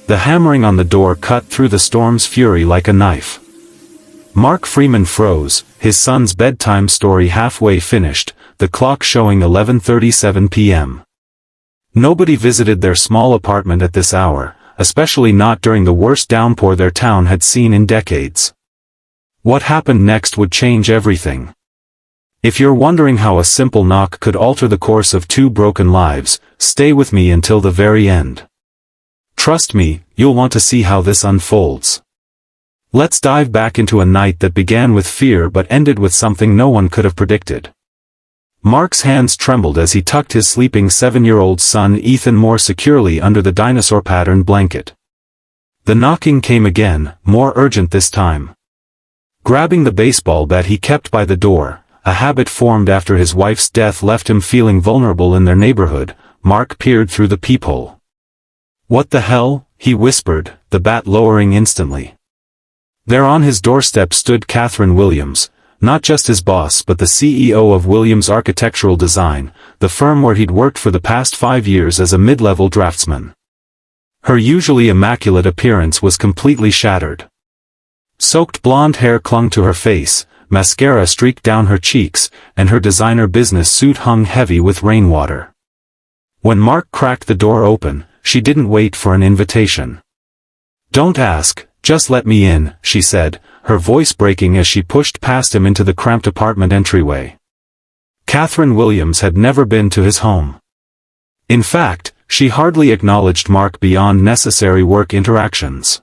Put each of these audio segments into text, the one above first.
The hammering on the door cut through the storm's fury like a knife. Mark Freeman froze, his son's bedtime story halfway finished, the clock showing 11:37 p.m. Nobody visited their small apartment at this hour, especially not during the worst downpour their town had seen in decades. What happened next would change everything. If you're wondering how a simple knock could alter the course of two broken lives, stay with me until the very end. Trust me, you'll want to see how this unfolds. Let's dive back into a night that began with fear but ended with something no one could have predicted. Mark's hands trembled as he tucked his sleeping 7-year-old son Ethan more securely under the dinosaur-patterned blanket. The knocking came again, more urgent this time. Grabbing the baseball bat he kept by the door, a habit formed after his wife's death left him feeling vulnerable in their neighborhood, Mark peered through the peephole. "What the hell?" he whispered, the bat lowering instantly. There on his doorstep stood Katherine Williams, not just his boss but the CEO of Williams Architectural Design, the firm where he'd worked for the past 5 years as a mid-level draftsman. Her usually immaculate appearance was completely shattered. Soaked blonde hair clung to her face, mascara streaked down her cheeks, and her designer business suit hung heavy with rainwater. When Mark cracked the door open, she didn't wait for an invitation. "Don't ask, just let me in," she said, her voice breaking as she pushed past him into the cramped apartment entryway. Katherine Williams had never been to his home. In fact, she hardly acknowledged Mark beyond necessary work interactions.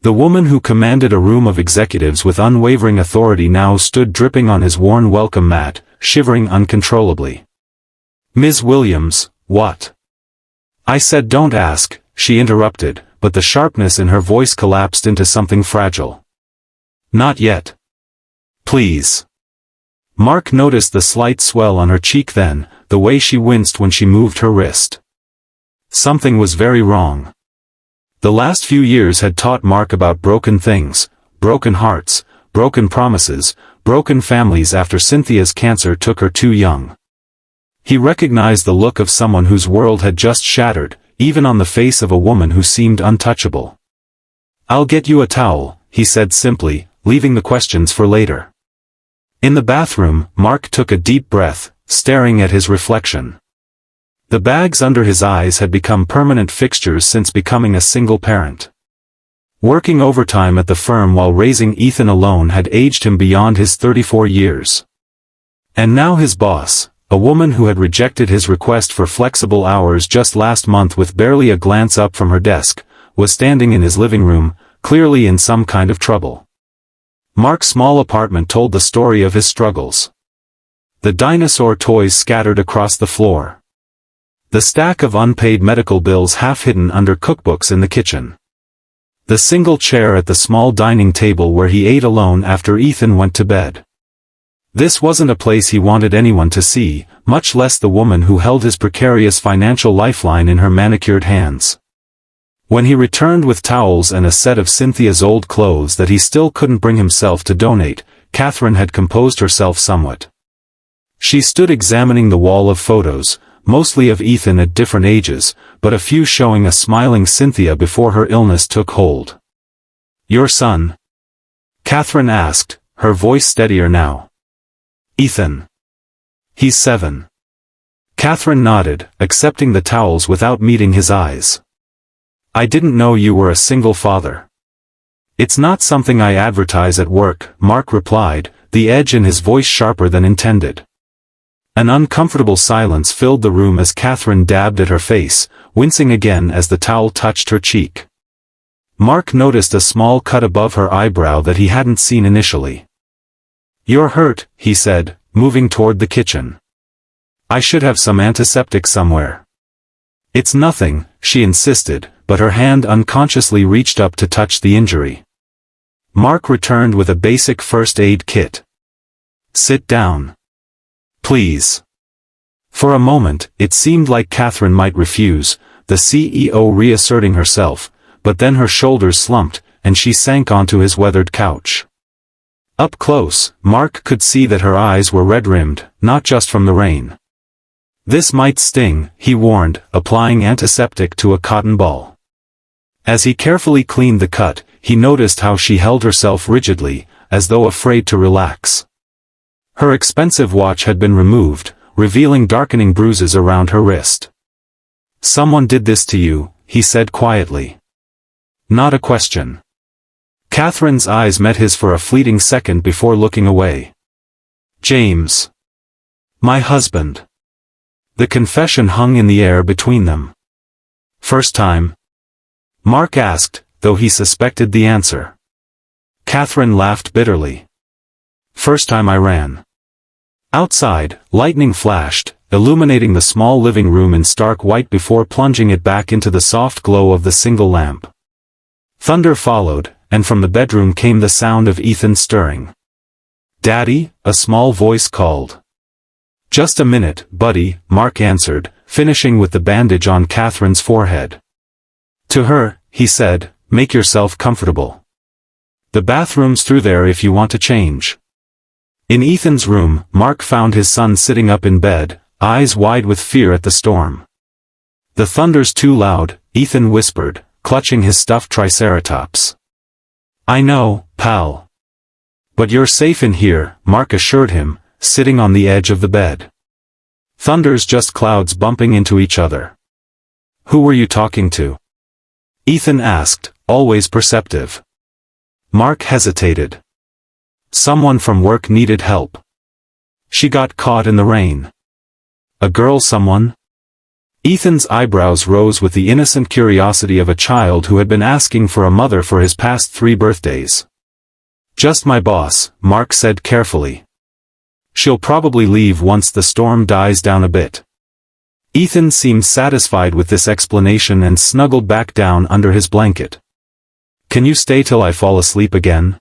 The woman who commanded a room of executives with unwavering authority now stood dripping on his worn welcome mat, shivering uncontrollably. "Ms. Williams, what?" "I said don't ask," she interrupted, but the sharpness in her voice collapsed into something fragile. "Not yet. Please." Mark noticed the slight swell on her cheek then, the way she winced when she moved her wrist. Something was very wrong. The last few years had taught Mark about broken things, broken hearts, broken promises, broken families after Cynthia's cancer took her too young. He recognized the look of someone whose world had just shattered, even on the face of a woman who seemed untouchable. "I'll get you a towel," he said simply, leaving the questions for later. In the bathroom, Mark took a deep breath, staring at his reflection. The bags under his eyes had become permanent fixtures since becoming a single parent. Working overtime at the firm while raising Ethan alone had aged him beyond his 34 years. And now his boss, a woman who had rejected his request for flexible hours just last month with barely a glance up from her desk, was standing in his living room, clearly in some kind of trouble. Mark's small apartment told the story of his struggles. The dinosaur toys scattered across the floor. The stack of unpaid medical bills half hidden under cookbooks in the kitchen. The single chair at the small dining table where he ate alone after Ethan went to bed. This wasn't a place he wanted anyone to see, much less the woman who held his precarious financial lifeline in her manicured hands. When he returned with towels and a set of Cynthia's old clothes that he still couldn't bring himself to donate, Katherine had composed herself somewhat. She stood examining the wall of photos, mostly of Ethan at different ages, but a few showing a smiling Cynthia before her illness took hold. "Your son?" Katherine asked, her voice steadier now. "Ethan. He's 7. Katherine nodded, accepting the towels without meeting his eyes. "I didn't know you were a single father." "It's not something I advertise at work," Mark replied, the edge in his voice sharper than intended. An uncomfortable silence filled the room as Katherine dabbed at her face, wincing again as the towel touched her cheek. Mark noticed a small cut above her eyebrow that he hadn't seen initially. "You're hurt," he said, moving toward the kitchen. "I should have some antiseptic somewhere." "It's nothing," she insisted, but her hand unconsciously reached up to touch the injury. Mark returned with a basic first aid kit. "Sit down. Please." For a moment, it seemed like Katherine might refuse, the CEO reasserting herself, but then her shoulders slumped, and she sank onto his weathered couch. Up close, Mark could see that her eyes were red-rimmed, not just from the rain. "This might sting," he warned, applying antiseptic to a cotton ball. As he carefully cleaned the cut, he noticed how she held herself rigidly, as though afraid to relax. Her expensive watch had been removed, revealing darkening bruises around her wrist. "Someone did this to you," he said quietly. Not a question. Katherine's eyes met his for a fleeting second before looking away. "James. My husband." The confession hung in the air between them. "First time?" Mark asked, though he suspected the answer. Katherine laughed bitterly. "First time I ran." Outside, lightning flashed, illuminating the small living room in stark white before plunging it back into the soft glow of the single lamp. Thunder followed, and from the bedroom came the sound of Ethan stirring. "Daddy," a small voice called. "Just a minute, buddy," Mark answered, finishing with the bandage on Katherine's forehead. To her, he said, "Make yourself comfortable. The bathroom's through there if you want to change." In Ethan's room, Mark found his son sitting up in bed, eyes wide with fear at the storm. "The thunder's too loud," Ethan whispered, clutching his stuffed triceratops. "I know, pal. But you're safe in here," Mark assured him, sitting on the edge of the bed. "Thunder's just clouds bumping into each other." "Who were you talking to?" Ethan asked, always perceptive. Mark hesitated. "Someone from work needed help. She got caught in the rain." "A girl someone?" Ethan's eyebrows rose with the innocent curiosity of a child who had been asking for a mother for his past 3 birthdays. "Just my boss," Mark said carefully. "She'll probably leave once the storm dies down a bit." Ethan seemed satisfied with this explanation and snuggled back down under his blanket. "Can you stay till I fall asleep again?"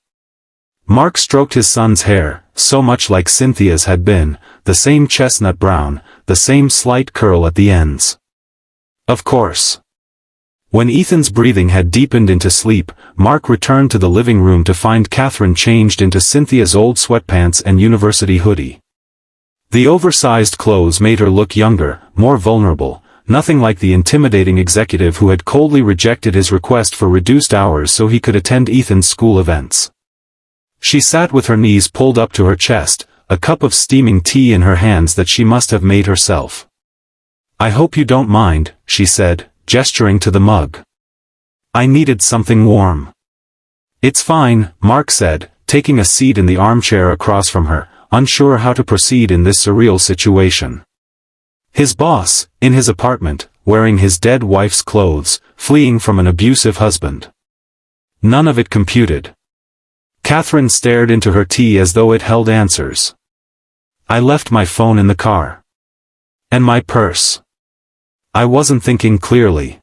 Mark stroked his son's hair, so much like Cynthia's had been, the same chestnut brown, the same slight curl at the ends. "Of course." When Ethan's breathing had deepened into sleep, Mark returned to the living room to find Katherine changed into Cynthia's old sweatpants and university hoodie. The oversized clothes made her look younger, more vulnerable, nothing like the intimidating executive who had coldly rejected his request for reduced hours so he could attend Ethan's school events. She sat with her knees pulled up to her chest, a cup of steaming tea in her hands that she must have made herself. "I hope you don't mind," she said, gesturing to the mug. "I needed something warm." "It's fine," Mark said, taking a seat in the armchair across from her, unsure how to proceed in this surreal situation. His boss, in his apartment, wearing his dead wife's clothes, fleeing from an abusive husband. None of it computed. Katherine stared into her tea as though it held answers. "I left my phone in the car. And my purse. I wasn't thinking clearly.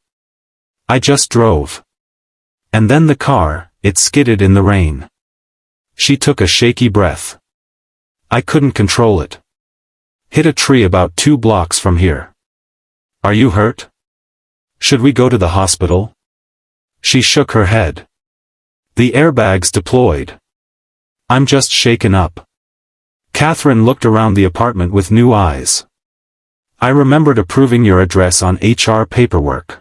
I just drove. And then the car, it skidded in the rain." She took a shaky breath. "I couldn't control it. Hit a tree about 2 blocks from here." "Are you hurt? Should we go to the hospital?" She shook her head. "The airbags deployed. I'm just shaken up." Katherine looked around the apartment with new eyes. "I remembered approving your address on HR paperwork.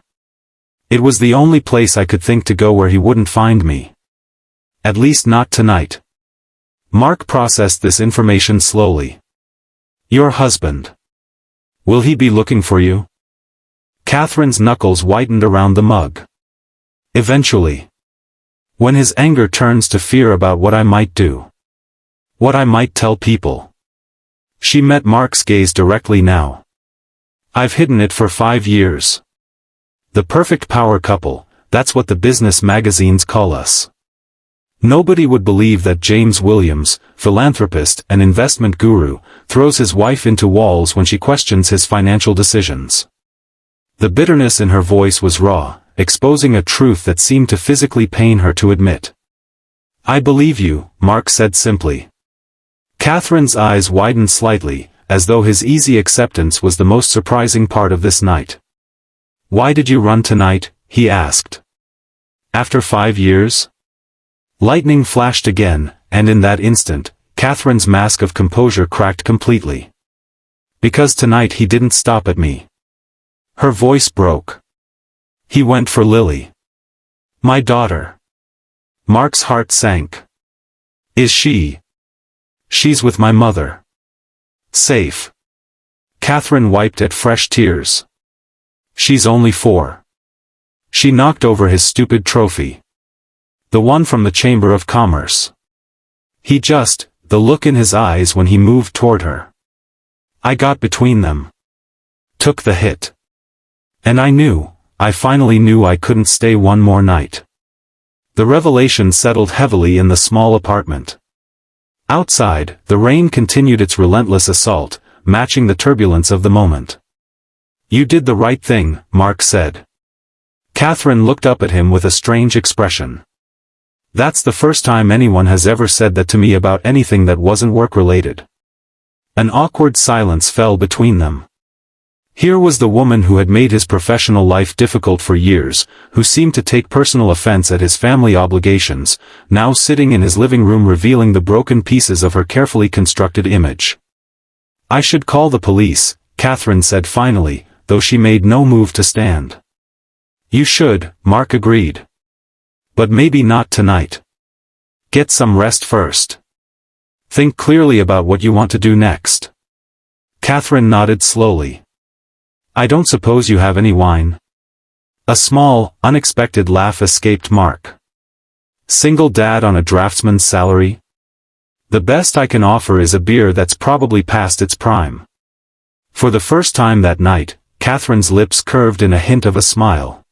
It was the only place I could think to go where he wouldn't find me. At least not tonight." Mark processed this information slowly. "Your husband. Will he be looking for you?" Katherine's knuckles whitened around the mug. "Eventually. When his anger turns to fear about what I might do. What I might tell people." She met Mark's gaze directly now. "I've hidden it for 5 years. The perfect power couple, that's what the business magazines call us. Nobody would believe that James Williams, philanthropist and investment guru, throws his wife into walls when she questions his financial decisions." The bitterness in her voice was raw, exposing a truth that seemed to physically pain her to admit. "I believe you," Mark said simply. Katherine's eyes widened slightly, as though his easy acceptance was the most surprising part of this night. "Why did you run tonight?" he asked. "After 5 years?" Lightning flashed again, and in that instant, Katherine's mask of composure cracked completely. "Because tonight he didn't stop at me." Her voice broke. "He went for Lily. My daughter. Mark's heart sank. Is she? She's with my mother. Safe. Katherine wiped at fresh tears. She's only 4. She knocked over his stupid trophy. The one from the Chamber of Commerce. The look in his eyes when he moved toward her. I got between them. Took the hit. And I finally knew I couldn't stay one more night. The revelation settled heavily in the small apartment. Outside, the rain continued its relentless assault, matching the turbulence of the moment. You did the right thing, Mark said. Katherine looked up at him with a strange expression. That's the first time anyone has ever said that to me about anything that wasn't work-related. An awkward silence fell between them. Here was the woman who had made his professional life difficult for years, who seemed to take personal offense at his family obligations, now sitting in his living room revealing the broken pieces of her carefully constructed image. I should call the police, Katherine said finally, though she made no move to stand. You should, Mark agreed. But maybe not tonight. Get some rest first. Think clearly about what you want to do next. Katherine nodded slowly. I don't suppose you have any wine? A small, unexpected laugh escaped Mark. Single dad on a draftsman's salary? The best I can offer is a beer that's probably past its prime. For the first time that night, Katherine's lips curved in a hint of a smile.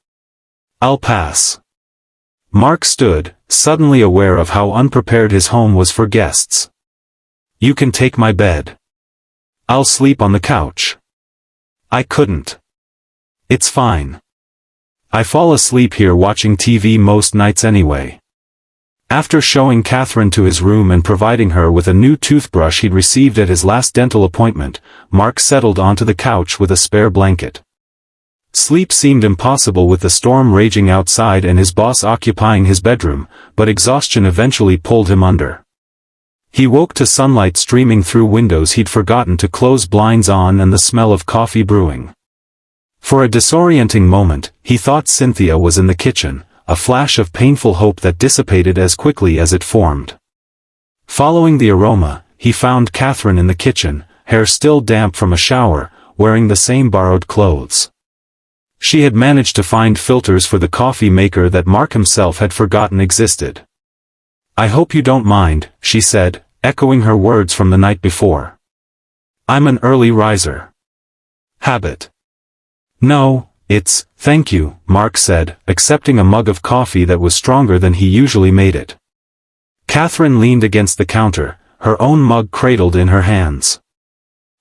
I'll pass. Mark stood, suddenly aware of how unprepared his home was for guests. You can take my bed. I'll sleep on the couch. I couldn't. It's fine. I fall asleep here watching TV most nights anyway. After showing Katherine to his room and providing her with a new toothbrush he'd received at his last dental appointment, Mark settled onto the couch with a spare blanket. Sleep seemed impossible with the storm raging outside and his boss occupying his bedroom, but exhaustion eventually pulled him under. He woke to sunlight streaming through windows he'd forgotten to close blinds on and the smell of coffee brewing. For a disorienting moment, he thought Cynthia was in the kitchen, a flash of painful hope that dissipated as quickly as it formed. Following the aroma, he found Katherine in the kitchen, hair still damp from a shower, wearing the same borrowed clothes. She had managed to find filters for the coffee maker that Mark himself had forgotten existed. I hope you don't mind, she said, echoing her words from the night before. I'm an early riser. Habit. No, thank you, Mark said, accepting a mug of coffee that was stronger than he usually made it. Katherine leaned against the counter, her own mug cradled in her hands.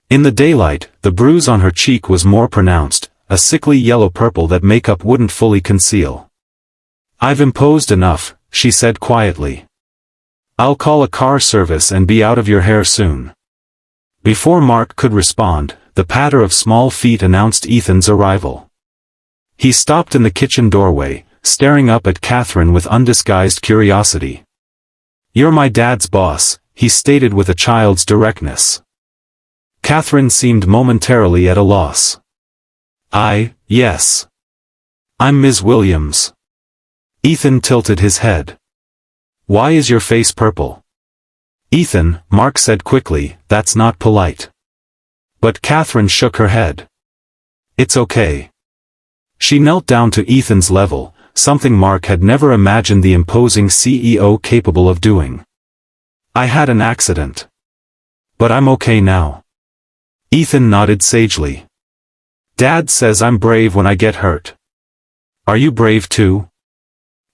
In the daylight, the bruise on her cheek was more pronounced, a sickly yellow-purple that makeup wouldn't fully conceal. I've imposed enough, she said quietly. I'll call a car service and be out of your hair soon. Before Mark could respond, the patter of small feet announced Ethan's arrival. He stopped in the kitchen doorway, staring up at Katherine with undisguised curiosity. You're my dad's boss, he stated with a child's directness. Katherine seemed momentarily at a loss. Yes. I'm Ms. Williams. Ethan tilted his head. Why is your face purple? Ethan, Mark said quickly, that's not polite. But Katherine shook her head. It's okay. She knelt down to Ethan's level, something Mark had never imagined the imposing CEO capable of doing. I had an accident. But I'm okay now. Ethan nodded sagely. Dad says I'm brave when I get hurt. Are you brave too?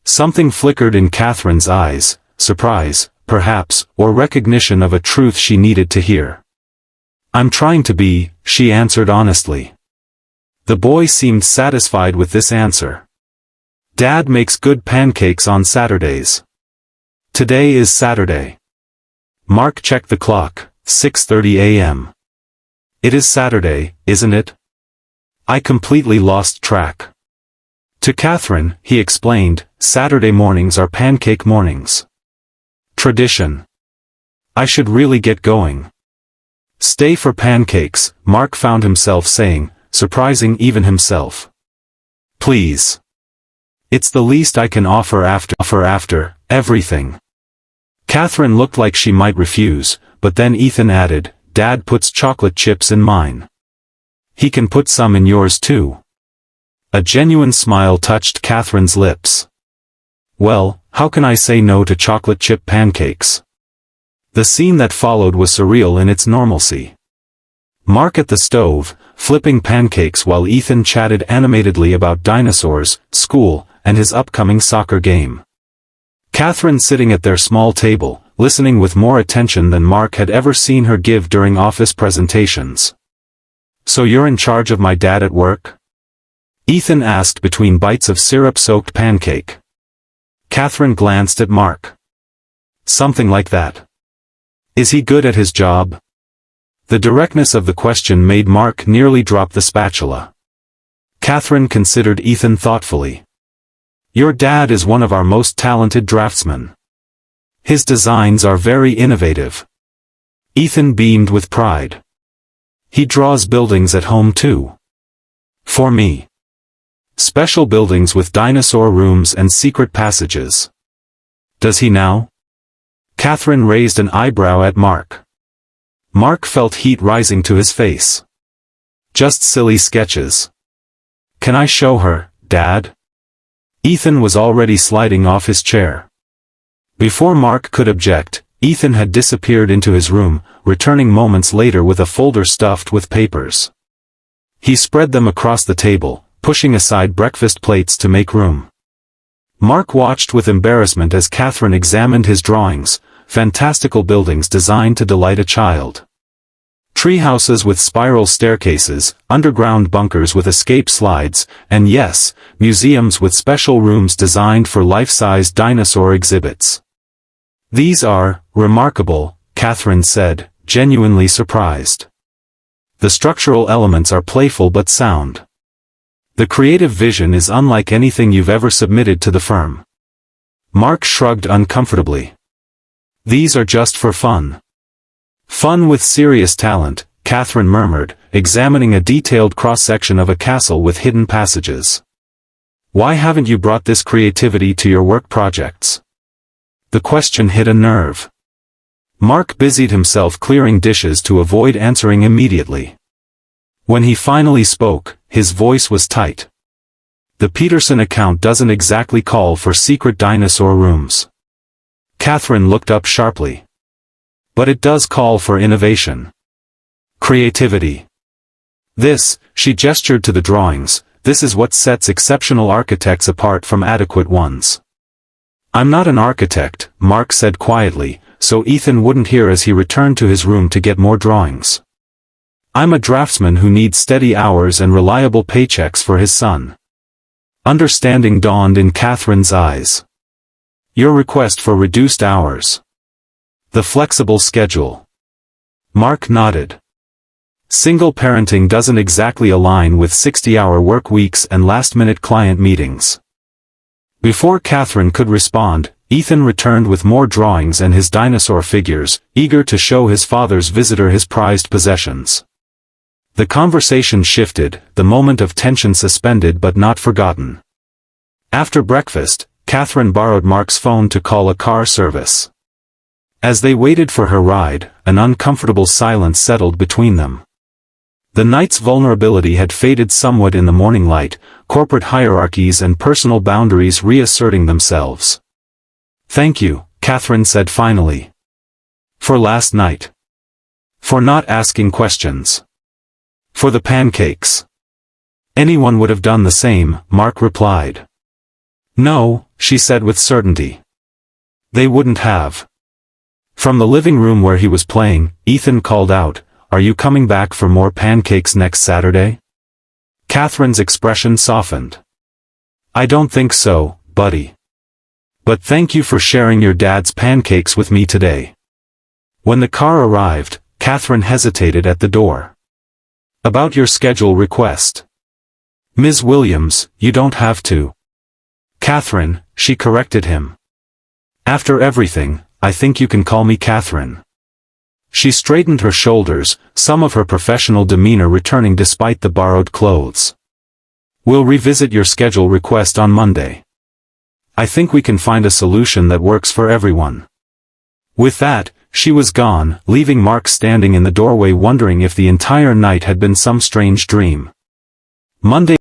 Something flickered in Katherine's eyes, surprise, perhaps, or recognition of a truth she needed to hear. I'm trying to be, she answered honestly. The boy seemed satisfied with this answer. Dad makes good pancakes on Saturdays. Today is Saturday. Mark checked the clock, 6:30 a.m. It is Saturday, isn't it? I completely lost track. To Katherine, he explained, Saturday mornings are pancake mornings. Tradition. I should really get going. Stay for pancakes, Mark found himself saying, surprising even himself. Please. It's the least I can offer after everything. Katherine looked like she might refuse, but then Ethan added, Dad puts chocolate chips in mine. He can put some in yours too. A genuine smile touched Katherine's lips. Well, how can I say no to chocolate chip pancakes? The scene that followed was surreal in its normalcy. Mark at the stove, flipping pancakes while Ethan chatted animatedly about dinosaurs, school, and his upcoming soccer game. Katherine sitting at their small table, listening with more attention than Mark had ever seen her give during office presentations. So you're in charge of my dad at work? Ethan asked between bites of syrup-soaked pancake. Katherine glanced at Mark. Something like that. Is he good at his job? The directness of the question made Mark nearly drop the spatula. Katherine considered Ethan thoughtfully. Your dad is one of our most talented draftsmen. His designs are very innovative. Ethan beamed with pride. He draws buildings at home too. For me. Special buildings with dinosaur rooms and secret passages. Does he now? Katherine raised an eyebrow at Mark. Mark felt heat rising to his face. Just silly sketches. Can I show her, Dad? Ethan was already sliding off his chair. Before Mark could object, Ethan had disappeared into his room, returning moments later with a folder stuffed with papers. He spread them across the table, pushing aside breakfast plates to make room. Mark watched with embarrassment as Katherine examined his drawings, fantastical buildings designed to delight a child. Treehouses with spiral staircases, underground bunkers with escape slides, and yes, museums with special rooms designed for life-size dinosaur exhibits. These are remarkable, Katherine said, genuinely surprised. The structural elements are playful but sound. The creative vision is unlike anything you've ever submitted to the firm. Mark shrugged uncomfortably. These are just for fun. Fun with serious talent, Katherine murmured, examining a detailed cross-section of a castle with hidden passages. Why haven't you brought this creativity to your work projects? The question hit a nerve. Mark busied himself clearing dishes to avoid answering immediately. When he finally spoke, his voice was tight. The Peterson account doesn't exactly call for secret dinosaur rooms. Katherine looked up sharply. But it does call for innovation. Creativity. This, she gestured to the drawings, this is what sets exceptional architects apart from adequate ones. I'm not an architect, Mark said quietly, so Ethan wouldn't hear as he returned to his room to get more drawings. I'm a draftsman who needs steady hours and reliable paychecks for his son. Understanding dawned in Katherine's eyes. Your request for reduced hours. The flexible schedule. Mark nodded. Single parenting doesn't exactly align with 60-hour work weeks and last-minute client meetings. Before Katherine could respond, Ethan returned with more drawings and his dinosaur figures, eager to show his father's visitor his prized possessions. The conversation shifted, the moment of tension suspended but not forgotten. After breakfast, Katherine borrowed Mark's phone to call a car service. As they waited for her ride, an uncomfortable silence settled between them. The night's vulnerability had faded somewhat in the morning light, corporate hierarchies and personal boundaries reasserting themselves. Thank you, Katherine said finally. For last night. For not asking questions. For the pancakes. Anyone would have done the same, Mark replied. No, she said with certainty. They wouldn't have. From the living room where he was playing, Ethan called out, "Are you coming back for more pancakes next Saturday?" Katherine's expression softened. I don't think so, buddy. But thank you for sharing your dad's pancakes with me today. When the car arrived, Katherine hesitated at the door. About your schedule request. Ms. Williams, you don't have to. Katherine, she corrected him. After everything, I think you can call me Katherine. She straightened her shoulders, some of her professional demeanor returning despite the borrowed clothes. We'll revisit your schedule request on Monday. I think we can find a solution that works for everyone." With that, she was gone, leaving Mark standing in the doorway wondering if the entire night had been some strange dream. Monday